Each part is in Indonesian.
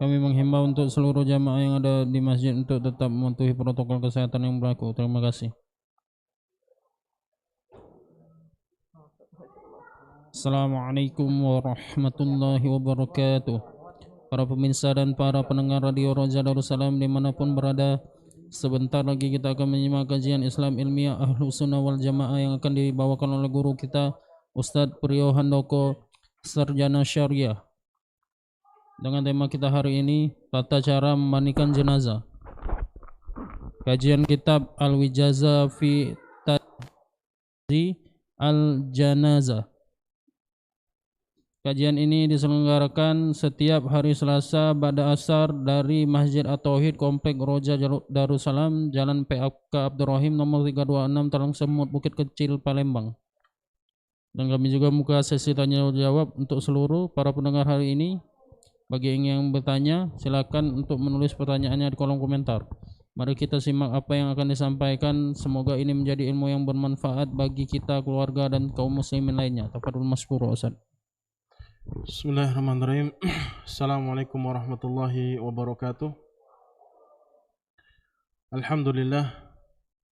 Kami menghimbau untuk seluruh jamaah yang ada di masjid untuk tetap mematuhi protokol kesehatan yang berlaku. Terima kasih. Assalamualaikum warahmatullahi wabarakatuh. Para pemirsa dan para pendengar Radio Roja Darussalam dimanapun berada, sebentar lagi kita akan menyimak kajian Islam ilmiah Ahlus Sunnah wal Jamaah yang akan dibawakan oleh guru kita Ustadz Priyo Handoko, Sarjana Syariah. Dengan tema kita hari ini, tata cara memandikan jenazah. Kajian kitab Al-Wijaza fi Tadzi Al-Janazah. Kajian ini diselenggarakan setiap hari Selasa ba'da asar dari Masjid At-Tauhid Komplek Roja Darussalam, Jalan PK Abdurrahim nomor 326 Talang Semut, Bukit Kecil, Palembang. Dan kami juga membuka sesi tanya jawab untuk seluruh para pendengar hari ini. Bagi yang bertanya, silakan untuk menulis pertanyaannya di kolom komentar. Mari kita simak apa yang akan disampaikan. Semoga ini menjadi ilmu yang bermanfaat bagi kita, keluarga, dan kaum muslimin lainnya. Tafadhol mashkur, Ustaz. Bismillahirrahmanirrahim. Assalamualaikum warahmatullahi wabarakatuh. Alhamdulillah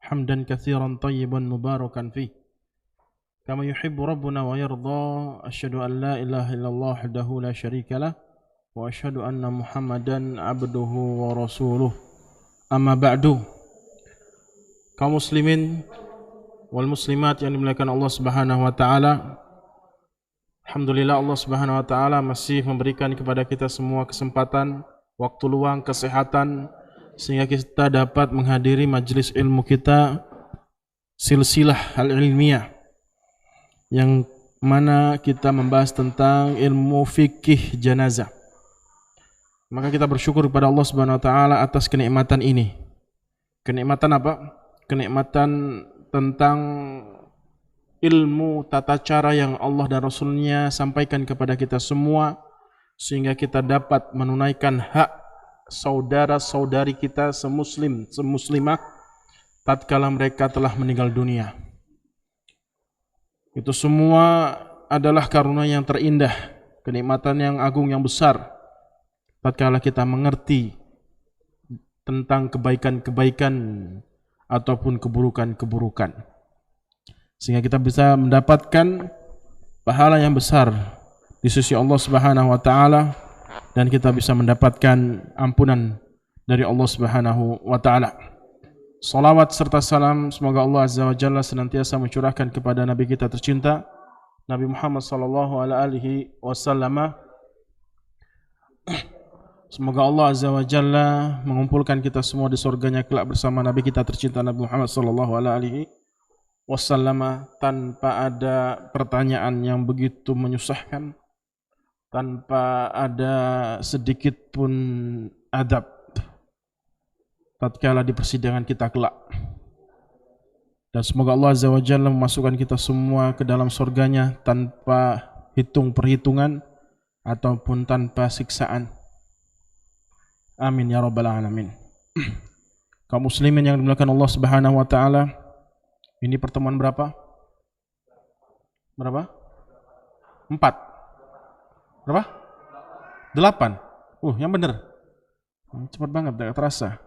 hamdan katsiran tayyiban mubarakan fih kama yuhibbu rabbuna wa yarda. Asyhadu an la ilaha illallah wahdahu la syarikalah wa asyhadu anna Muhammadan abduhu wa rasuluh. Amma ba'du. Kaum muslimin wal muslimat yang dimuliakan Allah Subhanahu wa taala, alhamdulillah Allah Subhanahu wa taala masih memberikan kepada kita semua kesempatan, waktu luang, kesehatan, sehingga kita dapat menghadiri majelis ilmu kita silsilah al-ilmiah, yang mana kita membahas tentang ilmu fikih jenazah. Maka kita bersyukur kepada Allah Subhanahu wa taala atas kenikmatan ini. Kenikmatan apa? Kenikmatan tentang ilmu tata cara yang Allah dan Rasulnya sampaikan kepada kita semua, sehingga kita dapat menunaikan hak saudara-saudari kita semuslimah tatkala mereka telah meninggal dunia. Itu semua adalah karunia yang terindah, kenikmatan yang agung yang besar tatkala kita mengerti tentang kebaikan-kebaikan ataupun keburukan-keburukan, sehingga kita bisa mendapatkan pahala yang besar di sisi Allah Subhanahu wa taala, dan kita bisa mendapatkan ampunan dari Allah Subhanahu wa taala. Salawat serta salam semoga Allah Azza wa Jalla senantiasa mencurahkan kepada Nabi kita tercinta Nabi Muhammad sallallahu alaihi wasallam. Semoga Allah Azza wa Jalla mengumpulkan kita semua di surganya kelak bersama Nabi kita tercinta Nabi Muhammad sallallahu alaihi wasallam, tanpa ada pertanyaan yang begitu menyusahkan, tanpa ada sedikit pun adab tatkala di persidangan kita kelak. Dan semoga Allah Azza wa Jalla memasukkan kita semua ke dalam surganya tanpa perhitungan ataupun tanpa siksaan. Amin ya rabbal alamin. Kaum muslimin yang dimuliakan Allah Subhanahu wa taala, ini pertemuan berapa? Berapa? 4. Berapa? 8. Yang benar. Cepat banget, tidak terasa.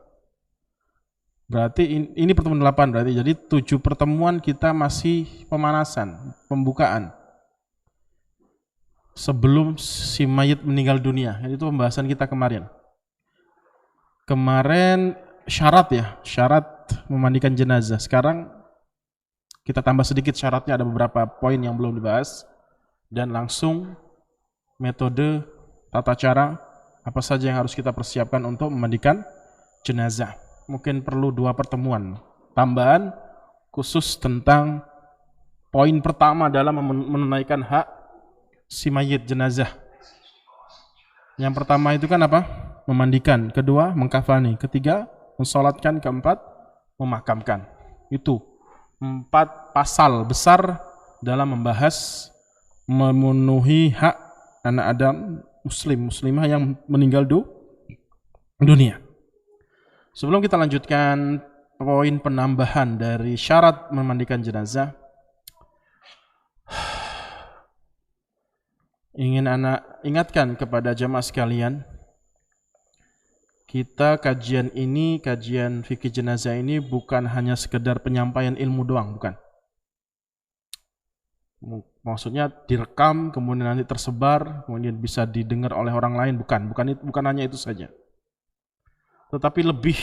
Berarti ini pertemuan 8 berarti. Jadi 7 pertemuan kita masih pemanasan, pembukaan. Sebelum si mayit meninggal dunia. Itu pembahasan kita kemarin. Kemarin syarat memandikan jenazah. Sekarang kita tambah sedikit syaratnya, ada beberapa poin yang belum dibahas, dan langsung metode tata cara apa saja yang harus kita persiapkan untuk memandikan jenazah. Mungkin perlu 2 pertemuan tambahan khusus tentang poin pertama dalam menunaikan hak si mayit jenazah. Yang pertama itu kan apa? Memandikan. Kedua, mengkafani. Ketiga, mensolatkan. Keempat, memakamkan. Itu 4 pasal besar dalam membahas memenuhi hak anak Adam muslimah yang meninggal dunia. Sebelum kita lanjutkan poin penambahan dari syarat memandikan jenazah, ingin anak ingatkan kepada jamaah sekalian kita kajian ini, kajian fikih jenazah ini bukan hanya sekedar penyampaian ilmu doang, bukan. Maksudnya direkam, kemudian nanti tersebar, kemudian bisa didengar oleh orang lain, bukan hanya itu saja. Tetapi lebih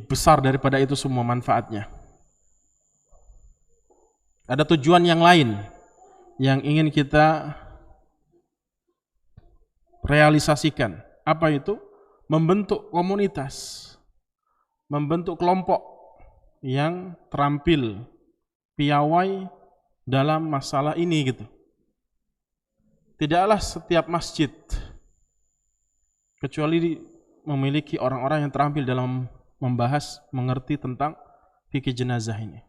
besar daripada itu semua manfaatnya. Ada tujuan yang lain yang ingin kita realisasikan. Apa itu? Membentuk komunitas, membentuk kelompok yang terampil, piawai dalam masalah ini gitu. Tidaklah setiap masjid kecuali memiliki orang-orang yang terampil dalam membahas, mengerti tentang fikih jenazah ini.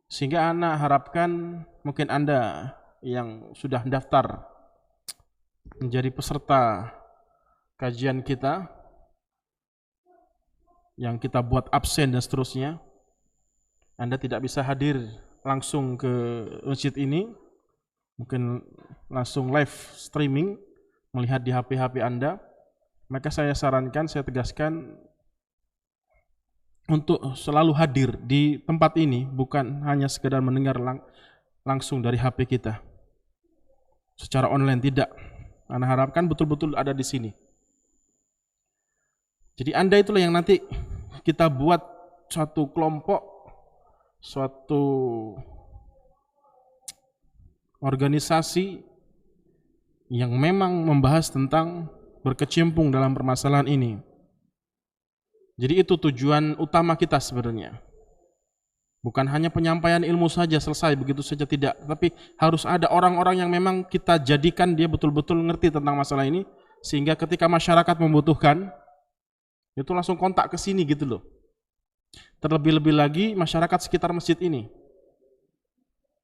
Sehingga anak harapkan mungkin Anda yang sudah daftar menjadi peserta kajian kita, yang kita buat absen dan seterusnya, Anda tidak bisa hadir langsung ke masjid ini, mungkin langsung live streaming, melihat di HP Anda, maka saya sarankan, saya tegaskan untuk selalu hadir di tempat ini, bukan hanya sekedar mendengar langsung dari HP kita secara online, tidak. Anda harapkan betul-betul ada di sini. Jadi Anda itulah yang nanti kita buat suatu kelompok, suatu organisasi yang memang membahas tentang berkecimpung dalam permasalahan ini. Jadi itu tujuan utama kita sebenarnya. Bukan hanya penyampaian ilmu saja selesai begitu saja, tidak. Tapi harus ada orang-orang yang memang kita jadikan dia betul-betul ngerti tentang masalah ini, sehingga ketika masyarakat membutuhkan, itu langsung kontak ke sini gitu loh. Terlebih-lebih lagi masyarakat sekitar masjid ini.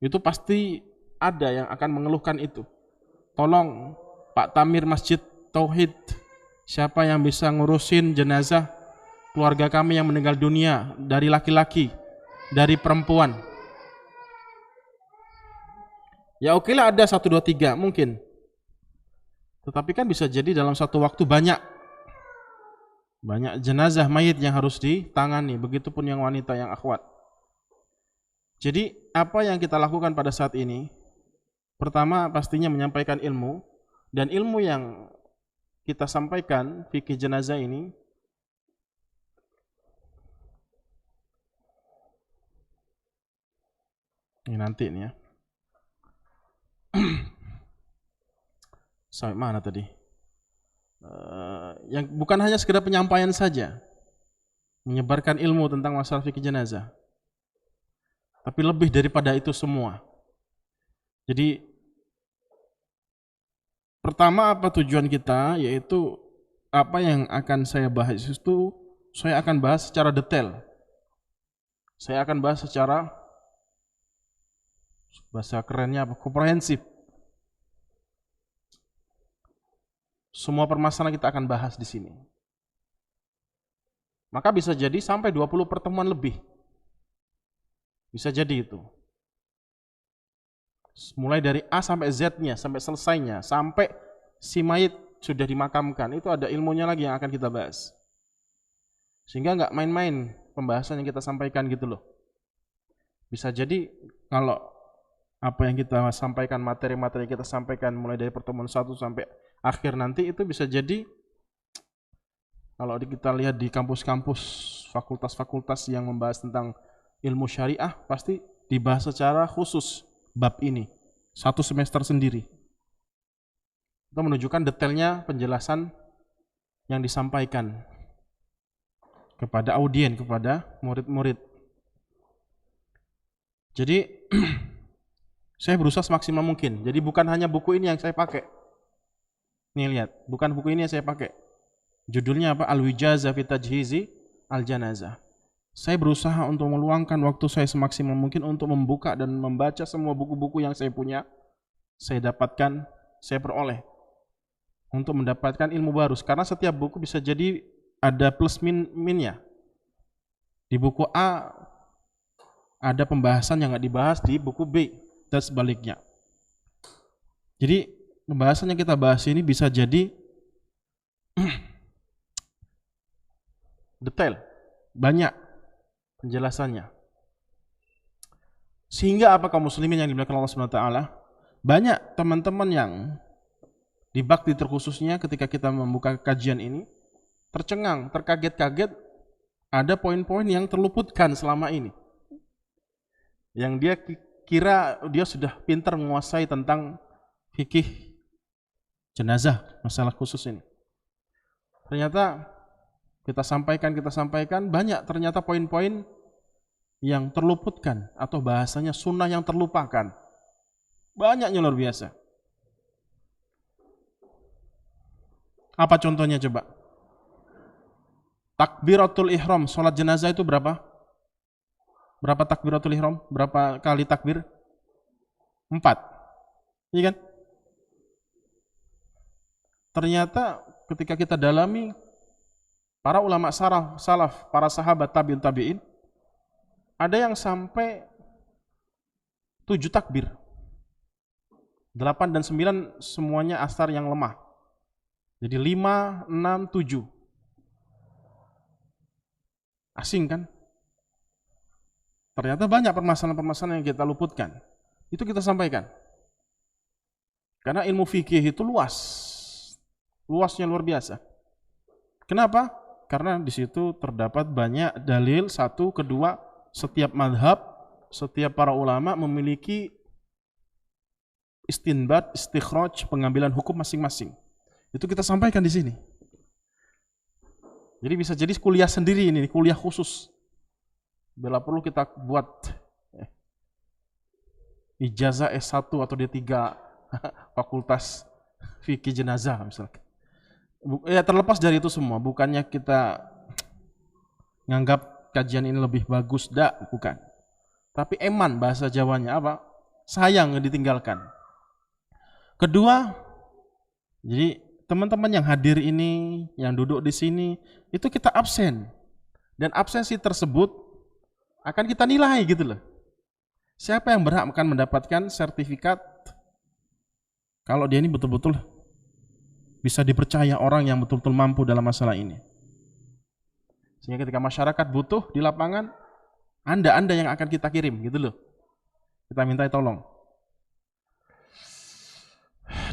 Itu pasti ada yang akan mengeluhkan itu. Tolong Pak Tamir Masjid Tauhid, siapa yang bisa ngurusin jenazah keluarga kami yang meninggal dunia, dari laki-laki, dari perempuan. Ya oke lah, ada 1, 2, 3 mungkin. Tetapi kan bisa jadi dalam satu waktu banyak jenazah mayit yang harus ditangani, begitupun yang wanita, yang akhwat. Jadi apa yang kita lakukan pada saat ini? Pertama pastinya menyampaikan ilmu, dan ilmu yang kita sampaikan fikih jenazah ini nanti nih ya. Sampai mana tadi? Yang bukan hanya sekedar penyampaian saja, menyebarkan ilmu tentang masalah fikih jenazah, tapi lebih daripada itu semua. Jadi pertama apa tujuan kita, yaitu apa yang akan saya bahas itu, saya akan bahas secara detail. Saya akan bahas secara, bahasa kerennya apa, komprehensif. Semua permasalahan kita akan bahas di sini. Maka bisa jadi sampai 20 pertemuan lebih. Bisa jadi itu. Mulai dari A sampai Z-nya, sampai selesainya, sampai si mayit sudah dimakamkan, itu ada ilmunya lagi yang akan kita bahas. Sehingga nggak main-main pembahasan yang kita sampaikan gitu loh. Bisa jadi kalau apa yang kita sampaikan, materi-materi yang kita sampaikan mulai dari pertemuan 1 sampai akhir nanti, itu bisa jadi kalau kita lihat di kampus-kampus, fakultas-fakultas yang membahas tentang ilmu syariah, pasti dibahas secara khusus bab ini, 1 semester sendiri. Itu menunjukkan detailnya penjelasan yang disampaikan kepada audien, kepada murid-murid. Jadi saya berusaha semaksimal mungkin. Jadi bukan hanya buku ini yang saya pakai. Nih lihat, bukan buku ini yang saya pakai. Judulnya apa? Al-Wijazah fi Tajhizi Al-Janazah. Saya berusaha untuk meluangkan waktu saya semaksimal mungkin untuk membuka dan membaca semua buku-buku yang saya punya, saya dapatkan, saya peroleh, untuk mendapatkan ilmu baru. Karena setiap buku bisa jadi ada plus minnya. Di buku A ada pembahasan yang nggak dibahas di buku B, dan sebaliknya. Jadi pembahasan yang kita bahas ini bisa jadi detail, banyak penjelasannya. Sehingga apa kaum muslimin yang dimuliakan Allah Subhanahu wa taala, banyak teman-teman yang di bakti terkhususnya ketika kita membuka kajian ini tercengang, terkaget-kaget, ada poin-poin yang terluputkan selama ini. Yang dia kira dia sudah pintar menguasai tentang fikih jenazah, masalah khusus ini. Ternyata kita sampaikan banyak ternyata poin-poin yang terluputkan atau bahasanya sunnah yang terlupakan. Banyaknya luar biasa. Apa contohnya coba? Takbiratul ihram, sholat jenazah itu berapa? Berapa takbiratul ihram? Berapa kali takbir? 4. Iya kan? Ternyata ketika kita dalami, para ulama salaf, para sahabat tabi'in, ada yang sampai 7 takbir. 8 dan 9 semuanya asar yang lemah. Jadi 5, 6, 7. Asing kan? Ternyata banyak permasalahan-permasalahan yang kita luputkan. Itu kita sampaikan. Karena ilmu fikih itu luas. Luasnya luar biasa. Kenapa? Karena di situ terdapat banyak dalil, satu, kedua, setiap madhab, setiap para ulama memiliki istinbat, istikhraj, pengambilan hukum masing-masing. Itu kita sampaikan di sini. Jadi bisa jadi kuliah sendiri ini, kuliah khusus. Bila perlu kita buat ijazah S1 atau D3 fakultas fikih jenazah misalkan. Ya terlepas dari itu semua, bukannya kita nganggap kajian ini lebih bagus, bukan. Tapi eman bahasa Jawanya apa? Sayang ditinggalkan. Kedua, jadi teman-teman yang hadir ini, yang duduk di sini, itu kita absen. Dan absensi tersebut akan kita nilai gitu loh. Siapa yang berhak akan mendapatkan sertifikat kalau dia ini betul-betul bisa dipercaya orang yang betul-betul mampu dalam masalah ini. Sehingga ketika masyarakat butuh di lapangan, Anda yang akan kita kirim gitu loh. Kita minta tolong.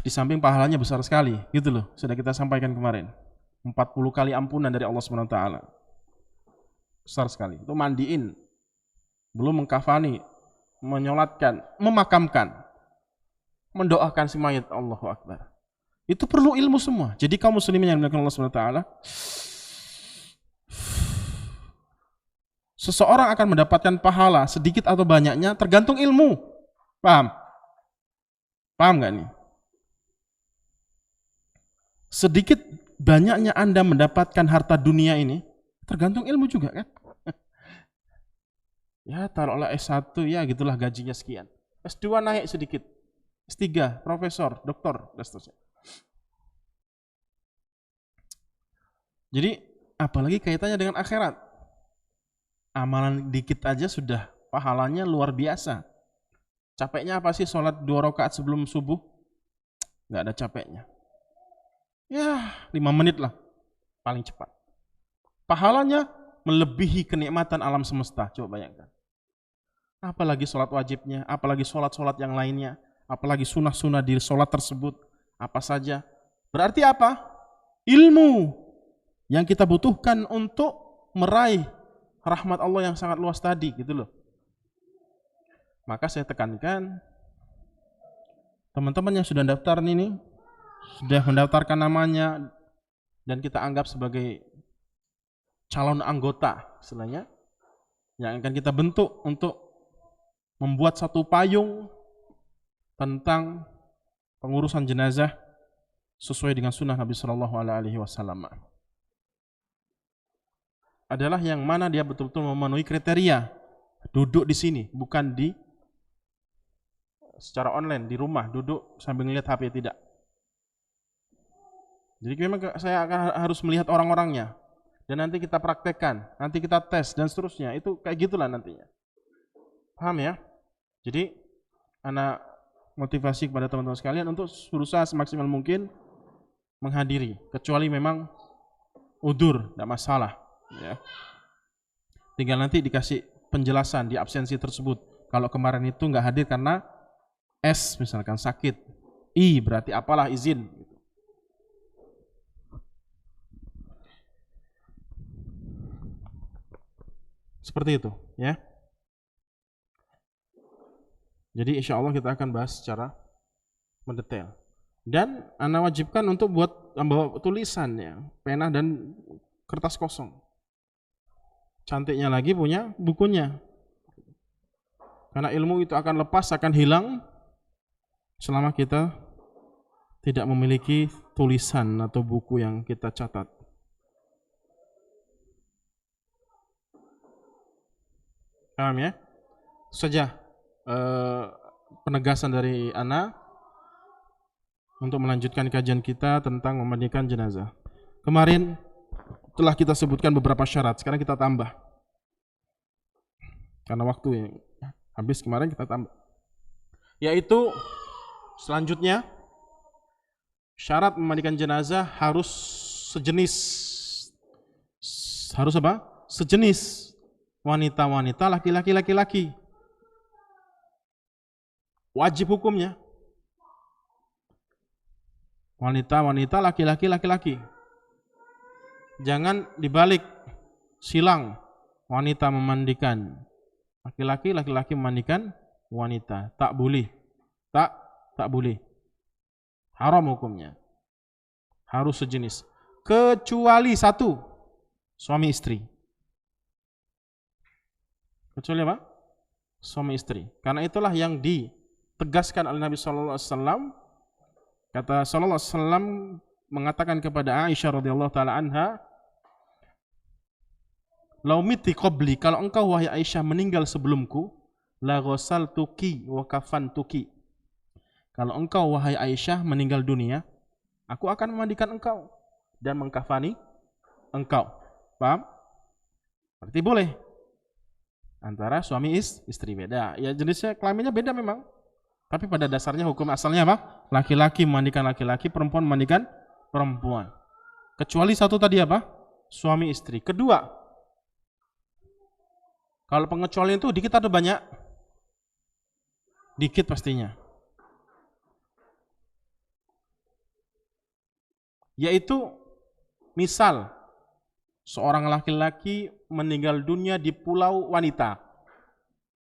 Di samping pahalanya besar sekali, gitu loh. Sudah kita sampaikan kemarin. 40 kali ampunan dari Allah Subhanahu wa taala. Besar sekali. Itu mandiin. Belum mengkafani, menyolatkan, memakamkan, mendoakan si mayit. Allahu Akbar. Itu perlu ilmu semua. Jadi kaum muslimin yang dimuliakan Allah Subhanahu wa taala, seseorang akan mendapatkan pahala sedikit atau banyaknya tergantung ilmu. Paham? Paham nggak nih? Sedikit banyaknya Anda mendapatkan harta dunia ini tergantung ilmu juga kan? Ya taruhlah S1 ya gitulah gajinya sekian. S2 naik sedikit. S3 profesor, doktor, dan seterusnya. Jadi apalagi kaitannya dengan akhirat. Amalan dikit aja sudah pahalanya luar biasa. Capeknya apa sih sholat 2 rakaat sebelum subuh? Nggak ada capeknya. Ya 5 menit lah paling cepat. Pahalanya melebihi kenikmatan alam semesta. Coba bayangkan. Apalagi sholat wajibnya, apalagi sholat-sholat yang lainnya, apalagi sunnah-sunnah di sholat tersebut, apa saja. Berarti apa? Ilmu yang kita butuhkan untuk meraih rahmat Allah yang sangat luas tadi, gitu loh. Maka saya tekankan, teman-teman yang sudah daftar ini, sudah mendaftarkan namanya, dan kita anggap sebagai calon anggota, istilahnya, yang akan kita bentuk untuk membuat satu payung tentang pengurusan jenazah sesuai dengan sunnah Nabi Shallallahu Alaihi Wasallam. Adalah yang mana dia betul-betul memenuhi kriteria duduk di sini, bukan di secara online di rumah duduk sambil ngeliat HP, tidak. Jadi memang saya akan harus melihat orang-orangnya dan nanti kita praktekkan, nanti kita tes dan seterusnya. Itu kayak gitulah nantinya. Paham ya? Jadi anak motivasi kepada teman-teman sekalian untuk berusaha semaksimal mungkin menghadiri, kecuali memang udur, tidak masalah. Ya. Tinggal nanti dikasih penjelasan di absensi tersebut. Kalau kemarin itu nggak hadir karena S misalkan sakit, I berarti apalah izin. Seperti itu, ya. Jadi insya Allah kita akan bahas secara mendetail. Dan Anda wajibkan untuk membawa tulisan ya, pena dan kertas kosong. Cantiknya lagi punya bukunya. Karena ilmu itu akan lepas, akan hilang selama kita tidak memiliki tulisan atau buku yang kita catat. Paham ya? Saja penegasan dari Ana untuk melanjutkan kajian kita tentang memandikan jenazah. Kemarin telah kita sebutkan beberapa syarat, sekarang kita tambah. Karena waktu yang habis kemarin kita tambah. Yaitu selanjutnya syarat memandikan jenazah harus sejenis. Harus apa? Sejenis. Wanita-wanita, laki-laki, laki-laki. Wajib hukumnya. Wanita-wanita, laki-laki, laki-laki. Jangan dibalik, silang. Wanita memandikan laki-laki, laki-laki memandikan wanita. Tak boleh. Tak boleh. Haram hukumnya. Harus sejenis. Kecuali satu, suami istri. Kecuali apa? Suami istri. Karena itulah yang ditegaskan oleh Nabi SAW. Kata Sallallahu Alaihi Wasallam mengatakan kepada Aisyah radhiyallahu taala anha, "Lau miti qabli, kalau engkau wahai Aisyah meninggal sebelumku, la ghasaltuki wa kafantuki." Kalau engkau wahai Aisyah meninggal dunia, aku akan memandikan engkau dan mengkafani engkau. Paham? Berarti boleh. Antara suami istri beda. Ya jenisnya kelaminnya beda memang. Tapi pada dasarnya hukum asalnya apa? Laki-laki memandikan laki-laki, perempuan memandikan perempuan. Kecuali satu tadi apa? Suami istri. Kedua, kalau pengecualian itu dikit atau banyak? Dikit pastinya. Yaitu misal seorang laki-laki meninggal dunia di pulau wanita.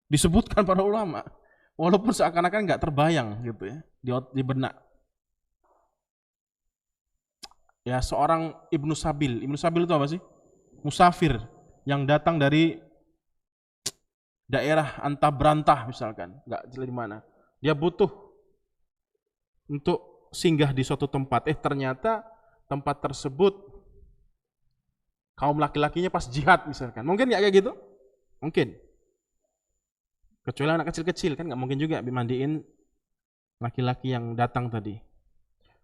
Disebutkan para ulama. Walaupun seakan-akan nggak terbayang gitu ya di benak. Ya seorang Ibnu Sabil. Ibnu Sabil itu apa sih? Musafir yang datang dari daerah antah berantah misalkan, nggak jelas di mana. Dia butuh untuk singgah di suatu tempat. Ternyata tempat tersebut kaum laki-lakinya pas jihad misalkan. Mungkin nggak kayak gitu? Mungkin. Kecuali anak kecil-kecil kan nggak mungkin juga dimandiin laki-laki yang datang tadi.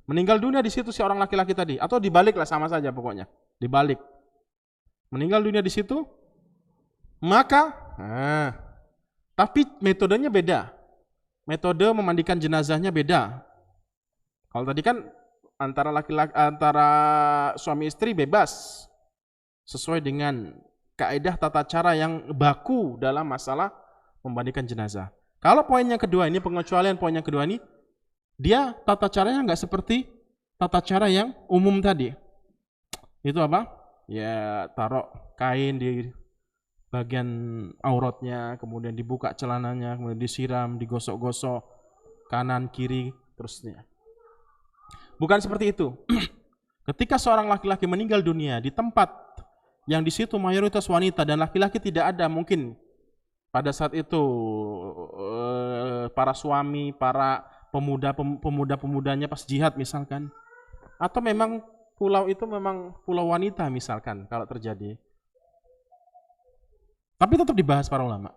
Meninggal dunia di situ si orang laki-laki tadi, atau dibalik lah sama saja pokoknya, dibalik. Meninggal dunia di situ, maka, tapi metodenya beda. Metode memandikan jenazahnya beda. Kalau tadi kan antara laki-laki, antara suami istri bebas, sesuai dengan kaidah tata cara yang baku dalam masalah memandikan jenazah. Kalau poin yang kedua ini, pengecualian poin yang kedua ini, dia tata caranya nggak seperti tata cara yang umum tadi. Itu apa? Ya taruh kain di bagian auratnya, kemudian dibuka celananya, kemudian disiram, digosok-gosok kanan kiri terusnya. Bukan seperti itu. Ketika seorang laki-laki meninggal dunia di tempat yang di situ mayoritas wanita dan laki-laki tidak ada, mungkin pada saat itu para suami, para pemuda-pemudanya pas jihad misalkan, atau memang pulau itu memang pulau wanita misalkan kalau terjadi. Tapi tetap dibahas para ulama.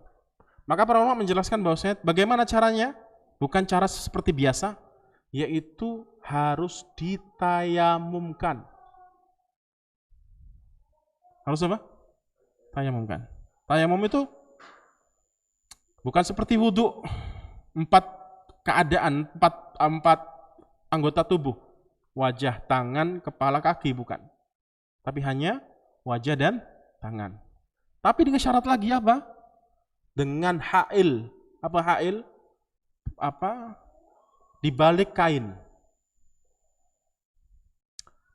Maka para ulama menjelaskan bahwasanya bagaimana caranya, bukan cara seperti biasa, yaitu harus ditayamumkan. Harus apa? Tayamumkan. Tayamum itu bukan seperti wudhu 4 keadaan empat anggota tubuh, wajah, tangan, kepala, kaki, bukan. Tapi hanya wajah dan tangan. Tapi dengan syarat lagi apa? Dengan ha'il. Apa ha'il? Apa? Di balik kain.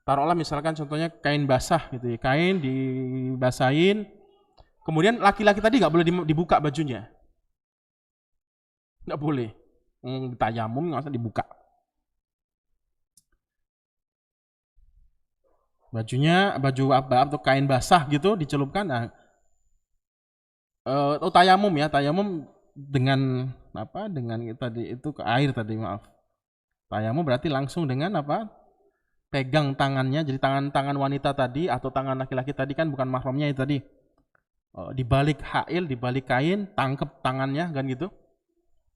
Taruhlah misalkan contohnya kain basah gitu ya, kain dibasahin, kemudian laki-laki tadi nggak boleh dibuka bajunya, nggak boleh. Tayamum nggak usah dibuka. Bajunya, baju apa atau kain basah gitu dicelupkan. Nah, tayamum ya, tayamum dengan apa? Dengan tadi itu ke air tadi, maaf. Tayamum berarti langsung dengan apa? Pegang tangannya, jadi tangan wanita tadi atau tangan laki-laki tadi kan bukan mahramnya itu tadi. Di balik ha'il, di balik kain, tangkap tangannya kan gitu.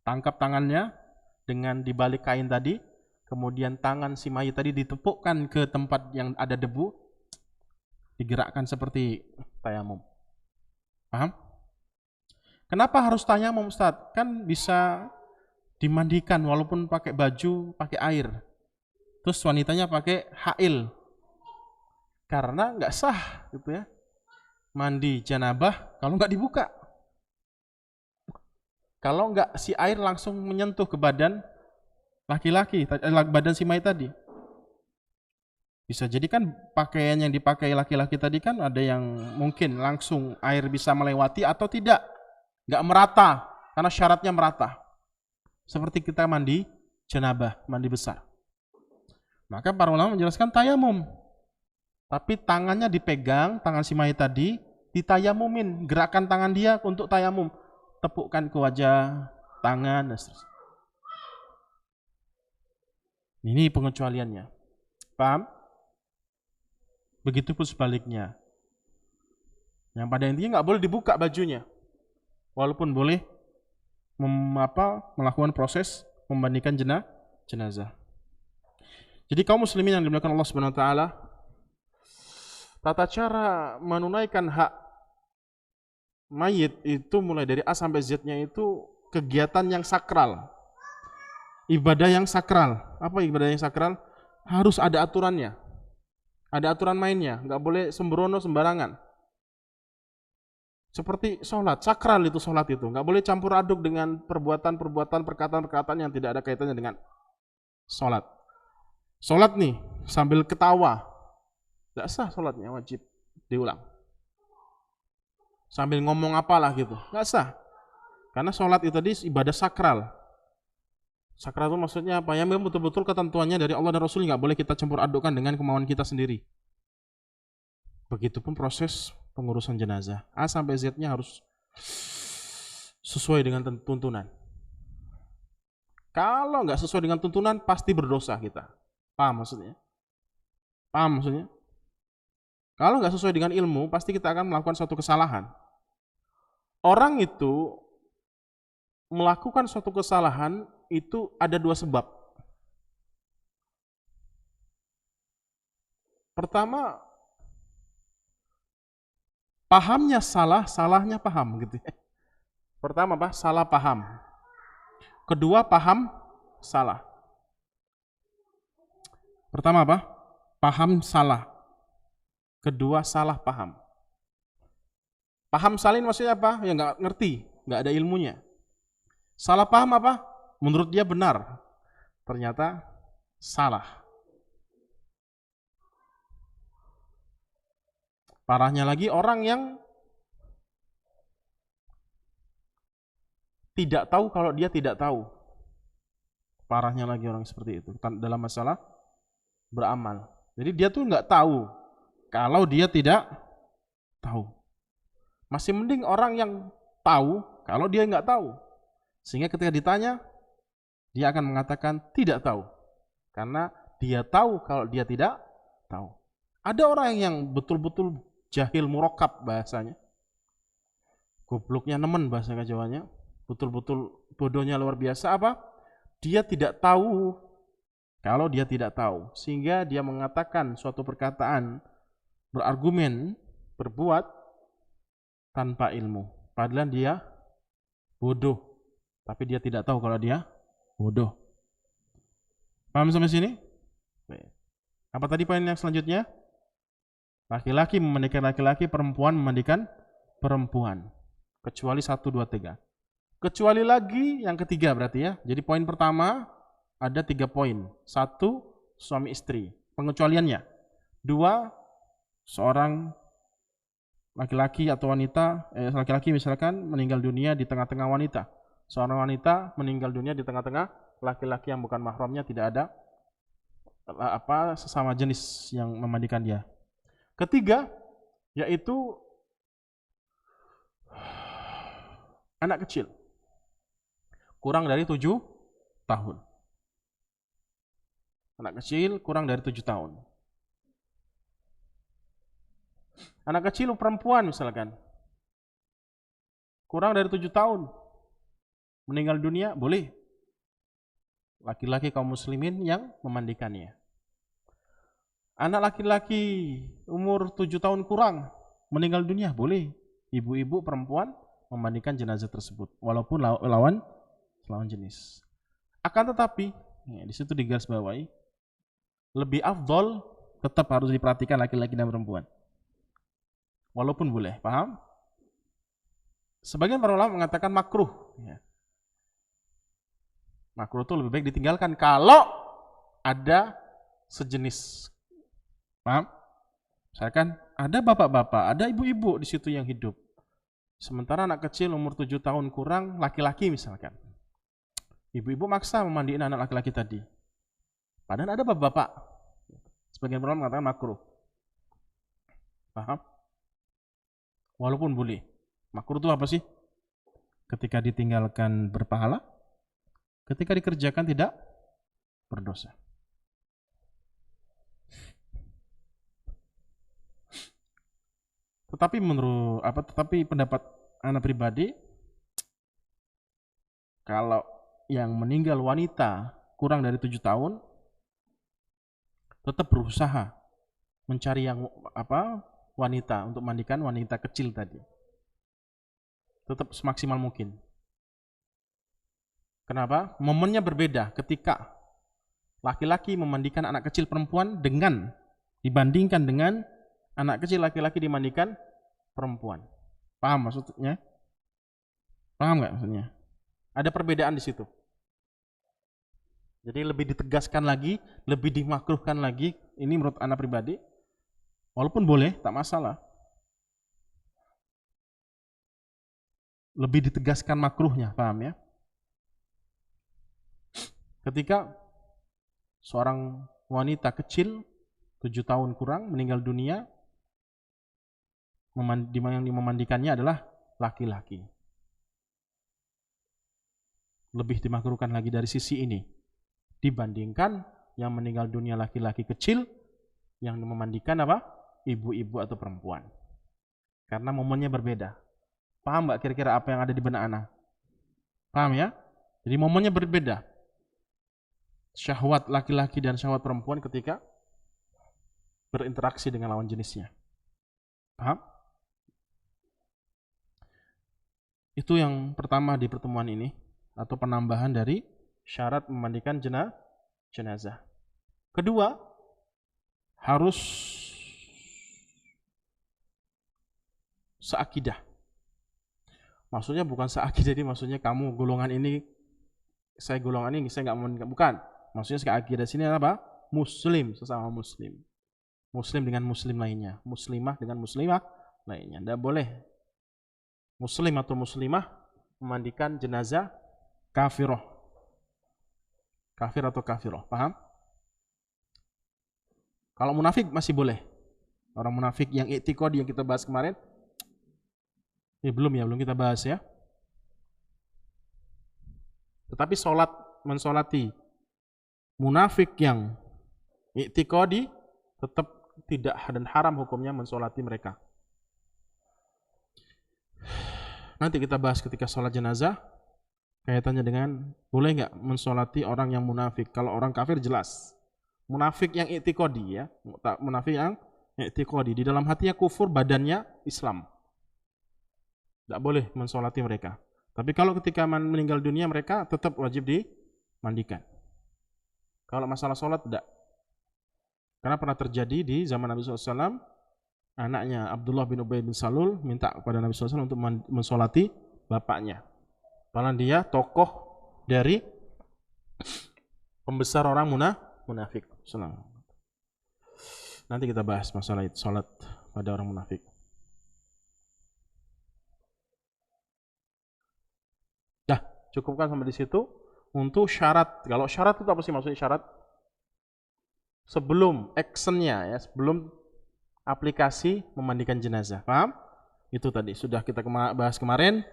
Tangkap tangannya dengan di balik kain tadi, kemudian tangan si mayit tadi ditepukkan ke tempat yang ada debu, digerakkan seperti tayamum. Paham? Kenapa harus tayamum, Ustaz? Kan bisa dimandikan walaupun pakai baju, pakai air. Terus wanitanya pakai ha'il. Karena nggak sah gitu ya. Mandi janabah kalau nggak dibuka. Kalau nggak si air langsung menyentuh ke badan laki-laki, badan si mayit tadi. Bisa jadi kan pakaian yang dipakai laki-laki tadi kan ada yang mungkin langsung air bisa melewati atau tidak. Nggak merata, karena syaratnya merata. Seperti kita mandi janabah, mandi besar. Maka para ulama menjelaskan tayamum. Tapi tangannya dipegang, tangan si mayit tadi, ditayamumin. Gerakan tangan dia untuk tayamum. Tepukkan ke wajah, tangan, dan seterusnya. Ini pengecualiannya. Paham? Begitupun sebaliknya. Yang pada intinya nggak boleh dibuka bajunya. Walaupun boleh melakukan proses memandikan jenazah. Jadi kaum muslimin yang dimuliakan Allah Subhanahu wa taala, tata cara menunaikan hak mayit itu mulai dari A sampai Z-nya itu kegiatan yang sakral. Ibadah yang sakral. Apa ibadah yang sakral? Harus ada aturannya. Ada aturan mainnya, nggak boleh sembrono sembarangan. Seperti sholat, sakral itu sholat itu. Nggak boleh campur aduk dengan perbuatan-perbuatan, perkataan-perkataan yang tidak ada kaitannya dengan sholat. Sholat nih, sambil ketawa. Nggak sah sholatnya, wajib diulang. Sambil ngomong apalah gitu, nggak sah. Karena sholat itu tadi ibadah sakral. Sakral itu maksudnya apa? Yang betul-betul ketentuannya dari Allah dan Rasul, nggak boleh kita campur adukkan dengan kemauan kita sendiri. Begitupun proses pengurusan jenazah. A sampai Z-nya harus sesuai dengan tuntunan. Kalau nggak sesuai dengan tuntunan, pasti berdosa kita. Paham maksudnya? Paham maksudnya? Kalau nggak sesuai dengan ilmu, pasti kita akan melakukan suatu kesalahan. Orang itu melakukan suatu kesalahan itu ada dua sebab. Pertama, pahamnya salah, salahnya paham gitu. Pertama apa? Salah paham. Kedua, paham salah. Pertama apa? Paham salah. Kedua, salah paham. Paham salin maksudnya apa? Ya nggak ngerti, nggak ada ilmunya. Salah paham apa? Menurut dia benar, ternyata salah. Parahnya lagi orang yang tidak tahu kalau dia tidak tahu. Parahnya lagi orang seperti itu dalam masalah beramal. Jadi dia tuh nggak tahu kalau dia tidak tahu. Masih mending orang yang tahu kalau dia nggak tahu. Sehingga ketika ditanya, dia akan mengatakan tidak tahu. Karena dia tahu kalau dia tidak tahu. Ada orang yang betul-betul jahil murakkab bahasanya. Gobloknya nemen bahasa Jawanya. Betul-betul bodohnya luar biasa apa? Dia tidak tahu kalau dia tidak tahu. Sehingga dia mengatakan suatu perkataan, berargumen, berbuat tanpa ilmu. Padahal dia bodoh, tapi dia tidak tahu kalau dia bodoh. Paham sampai sini? Apa tadi poin yang selanjutnya? Laki-laki memandikan laki-laki, perempuan memandikan perempuan. Kecuali 1, 2, 3. Kecuali lagi yang ketiga berarti ya. Jadi poin pertama ada 3 poin. 1, suami istri. Pengecualiannya. 2, seorang laki-laki atau wanita, laki-laki misalkan meninggal dunia di tengah-tengah wanita. Seorang wanita meninggal dunia di tengah-tengah laki-laki yang bukan mahramnya, tidak ada sesama jenis yang memandikan dia. Ketiga, yaitu anak kecil kurang dari 7 tahun. Anak kecil kurang dari 7 tahun. Anak kecil perempuan misalkan kurang dari 7 tahun meninggal dunia, boleh laki-laki kaum muslimin yang memandikannya. Anak laki-laki umur 7 tahun kurang meninggal dunia, boleh ibu-ibu perempuan memandikan jenazah tersebut walaupun lawan jenis. Akan tetapi di situ digarisbawahi, lebih afdol tetap harus diperhatikan laki-laki dan perempuan. Walaupun boleh, paham? Sebagian para ulama mengatakan makruh. Makruh itu lebih baik ditinggalkan kalau ada sejenis. Paham? Misalkan ada bapak-bapak, ada ibu-ibu di situ yang hidup. Sementara anak kecil umur 7 tahun kurang, laki-laki misalkan. Ibu-ibu maksa memandiin anak laki-laki tadi. Padahal ada bapak-bapak. Sebagian para ulama mengatakan makruh. Paham? Walaupun boleh. Makruh itu apa sih? Ketika ditinggalkan berpahala, ketika dikerjakan tidak berdosa. Tetapi pendapat anak pribadi, kalau yang meninggal wanita kurang dari 7 tahun, tetap berusaha mencari yang wanita untuk mandikan wanita kecil tadi. Tetap semaksimal mungkin. Kenapa? Momennya berbeda ketika laki-laki memandikan anak kecil perempuan dibandingkan dengan anak kecil laki-laki dimandikan perempuan. Paham maksudnya? Paham nggak maksudnya? Ada perbedaan di situ. Jadi lebih ditegaskan lagi, lebih dimakruhkan lagi. Ini menurut anak pribadi. Walaupun boleh, tak masalah. Lebih ditegaskan makruhnya, paham ya? Ketika seorang wanita kecil 7 tahun kurang meninggal dunia, yang memandikannya adalah laki-laki. Lebih dimakruhkan lagi dari sisi ini dibandingkan yang meninggal dunia laki-laki kecil yang memandikan ibu-ibu atau perempuan. Karena momennya berbeda. Paham nggak kira-kira apa yang ada di benak ana? Paham ya? Jadi momennya berbeda. Syahwat laki-laki dan syahwat perempuan ketika berinteraksi dengan lawan jenisnya. Paham? Itu yang pertama di pertemuan ini, atau penambahan dari syarat memandikan jenazah. Kedua, harus seakidah. Maksudnya bukan seakidah, jadi maksudnya kamu golongan ini, saya golongan ini, saya nggak memandikan. Bukan. Maksudnya seakidah sini apa? Muslim, sesama muslim. Muslim dengan muslim lainnya. Muslimah dengan muslimah lainnya. Tidak boleh muslim atau muslimah memandikan jenazah kafirah. Kafir atau kafirah. Paham? Kalau munafik masih boleh. Orang munafik yang i'tiqadi yang kita bahas kemarin. Belum kita bahas ya. Tetapi mensolati munafik yang i'tiqadi tetap tidak dan haram hukumnya mensolati mereka. Nanti kita bahas ketika sholat jenazah kaitannya dengan boleh nggak mensolati orang yang munafik. Kalau orang kafir jelas. Munafik yang i'tiqadi ya, munafik yang i'tiqadi di dalam hatinya kufur, badannya Islam. Tidak boleh mensolati mereka. Tapi kalau ketika meninggal dunia mereka tetap wajib mandikan. Kalau masalah sholat tidak. Karena pernah terjadi di zaman Nabi SAW, anaknya Abdullah bin Ubay bin Salul minta kepada Nabi SAW untuk mensolati bapaknya. Padahal dia tokoh dari pembesar orang munafik. Nanti kita bahas masalah itu, sholat pada orang munafik. Dah, cukupkan sampai di situ. Untuk syarat, kalau syarat itu apa sih maksudnya syarat? Sebelum actionnya ya, sebelum aplikasi memandikan jenazah, paham? Itu tadi sudah kita bahas kemarin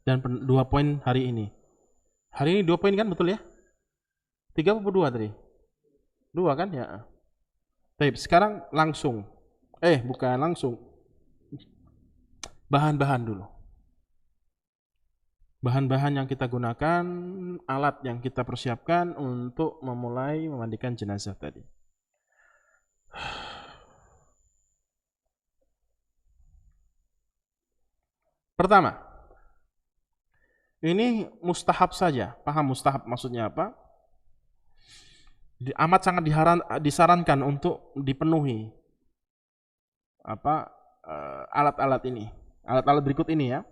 dan 2 poin hari ini. Hari ini 2 poin kan, betul ya? 3 atau 2 tadi? 2 kan ya. Baik, sekarang langsung. Bukan langsung. Bahan-bahan dulu. Bahan-bahan yang kita gunakan, alat yang kita persiapkan untuk memulai memandikan jenazah tadi. Pertama, ini mustahab saja. Paham mustahab maksudnya apa? Amat sangat disarankan untuk dipenuhi alat-alat ini. Alat-alat berikut ini ya.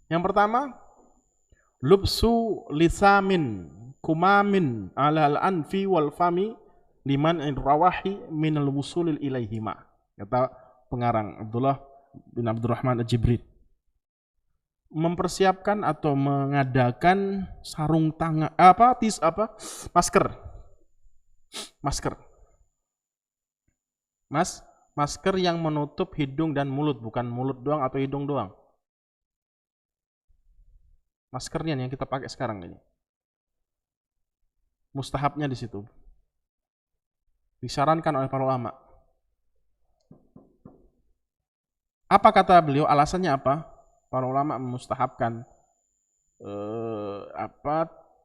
Yang pertama, lubsu lisamin kumamin alal anfi wal fami liman rawahi minal wusulil ilaihima. Kata pengarang Abdullah bin Abdurrahman Al-Jibril. Mempersiapkan atau mengadakan sarung tangan masker yang menutup hidung dan mulut, bukan mulut doang atau hidung doang. Maskernya yang kita pakai sekarang ini. Mustahabnya di situ. Disarankan oleh para ulama. Apa kata beliau? Alasannya apa? Para ulama memustahabkan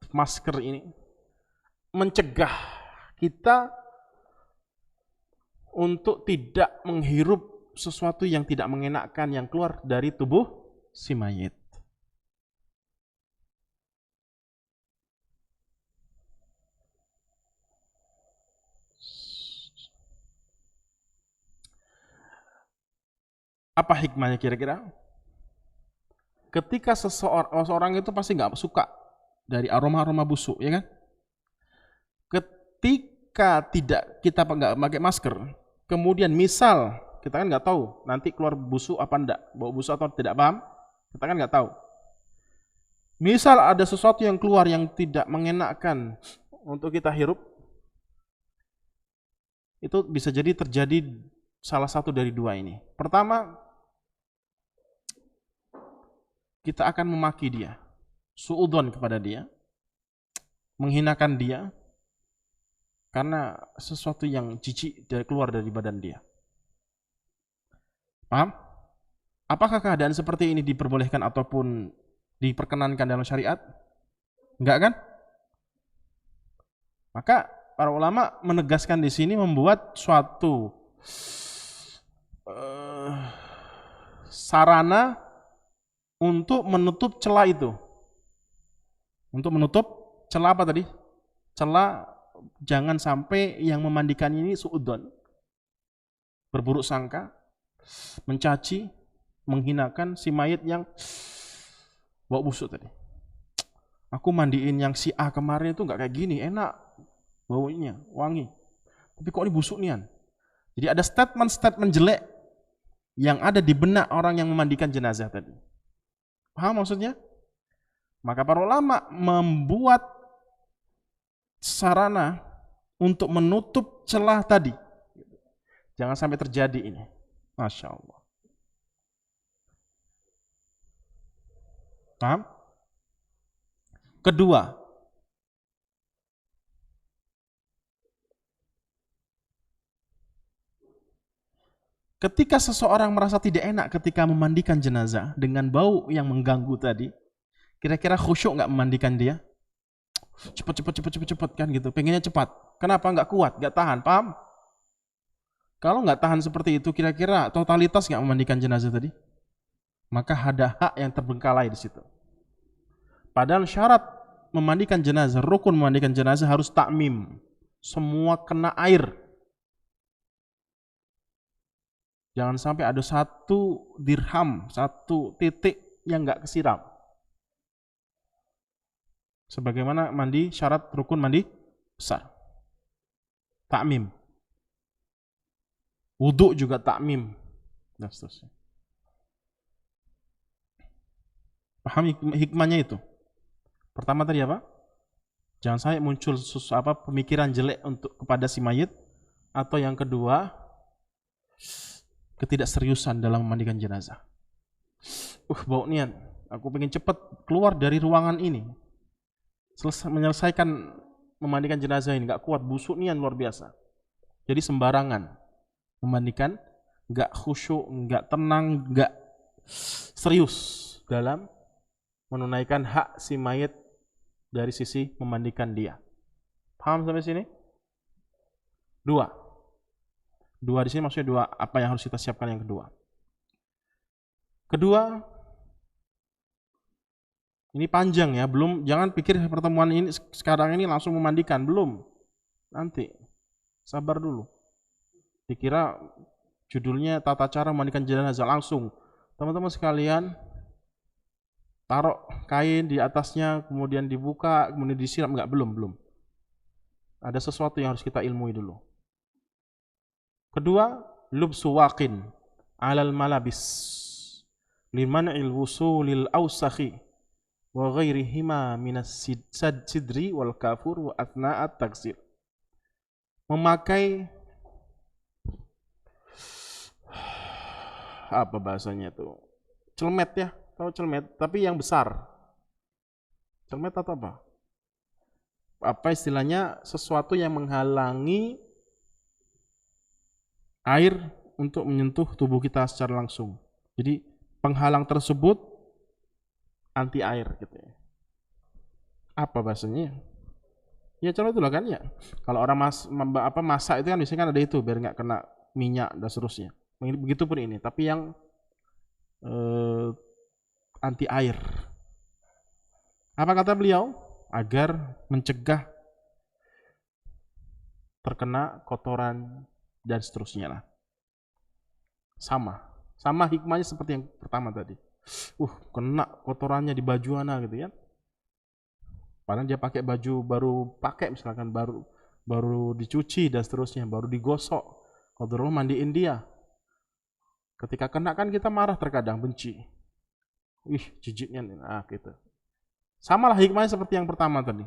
masker ini mencegah kita untuk tidak menghirup sesuatu yang tidak mengenakkan yang keluar dari tubuh si mayit. Apa hikmahnya kira-kira? Ketika seseorang itu pasti nggak suka dari aroma-aroma busuk, ya kan? Ketika kita nggak pakai masker, kemudian misal kita kan nggak tahu nanti keluar busuk apa enggak, bau busuk atau tidak, paham? Kita kan nggak tahu. Misal ada sesuatu yang keluar yang tidak mengenakkan untuk kita hirup, itu bisa jadi terjadi salah satu dari 2 ini. Pertama, kita akan memaki dia, su'udon kepada dia, menghinakan dia, karena sesuatu yang jijik keluar dari badan dia. Paham? Apakah keadaan seperti ini diperbolehkan ataupun diperkenankan dalam syariat? Enggak kan? Maka para ulama menegaskan di sini membuat suatu sarana untuk menutup celah itu. Untuk menutup celah apa tadi? Celah jangan sampai yang memandikan ini suudon, berburuk sangka, mencaci, menghinakan si mayit yang bau busuk tadi. Aku mandiin yang si A kemarin itu nggak kayak gini, enak baunya, wangi. Tapi kok ini busuk nian? Jadi ada statement-statement jelek yang ada di benak orang yang memandikan jenazah tadi. Paham maksudnya? Maka para ulama membuat sarana untuk menutup celah tadi. Jangan sampai terjadi ini. Masya Allah. Paham? Kedua, ketika seseorang merasa tidak enak ketika memandikan jenazah dengan bau yang mengganggu tadi, kira-kira khusyuk nggak memandikan dia? Cepet kan gitu, pengennya cepat. Kenapa nggak kuat, nggak tahan, paham? Kalau nggak tahan seperti itu, kira-kira totalitas nggak memandikan jenazah tadi? Maka ada hak yang terbengkalai di situ. Padahal syarat memandikan jenazah, rukun memandikan jenazah harus takmim. Semua kena air. Jangan sampai ada 1 dirham, 1 titik yang nggak kesiram. Sebagaimana mandi, syarat rukun mandi besar. Takmim. Wudhu juga takmim. Dan seterusnya. Paham hikmahnya itu? Pertama tadi apa? Jangan sampai muncul pemikiran jelek kepada si mayit, atau yang kedua, ketidakseriusan dalam memandikan jenazah. Bau nian, aku pengen cepat keluar dari ruangan ini, menyelesaikan memandikan jenazah ini, nggak kuat, busuk nian luar biasa. Jadi sembarangan memandikan, nggak khusyuk, nggak tenang, nggak serius dalam menunaikan hak si mayit dari sisi memandikan dia. Paham sampai sini? Dua di sini maksudnya 2 apa yang harus kita siapkan yang kedua. Ini panjang ya, jangan pikir pertemuan ini sekarang ini langsung memandikan, belum. Nanti sabar dulu. Dikira judulnya tata cara memandikan jenazah langsung. Teman-teman sekalian, taruh kain di atasnya, kemudian dibuka, kemudian disiram, belum. Ada sesuatu yang harus kita ilmui dulu. Kedua, lubsu waqin alal malabis liman'il wusulil awsakhi wa ghairihima minas sidri wal kafur wa athna'at taksir. Memakai apa bahasanya itu? Celmet ya, tahu celmet, tapi yang besar. Celmet atau apa? Apa istilahnya? Sesuatu yang menghalangi air untuk menyentuh tubuh kita secara langsung. Jadi penghalang tersebut anti air gitu ya. Apa bahasanya? Ya contoh itulah kan ya. Kalau orang masak itu kan biasanya kan ada itu biar nggak kena minyak dan seterusnya. Begitupun ini, tapi yang anti air. Apa kata beliau? Agar mencegah terkena kotoran dan seterusnya lah. Sama hikmahnya seperti yang pertama tadi. Kena kotorannya di baju anak gitu ya. Padahal dia pakai baju misalkan baru dicuci dan seterusnya, baru digosok. Kalau dulu mandiin dia. Ketika kena kan kita marah terkadang, benci. Jijiknya gitu. Samalah hikmahnya seperti yang pertama tadi.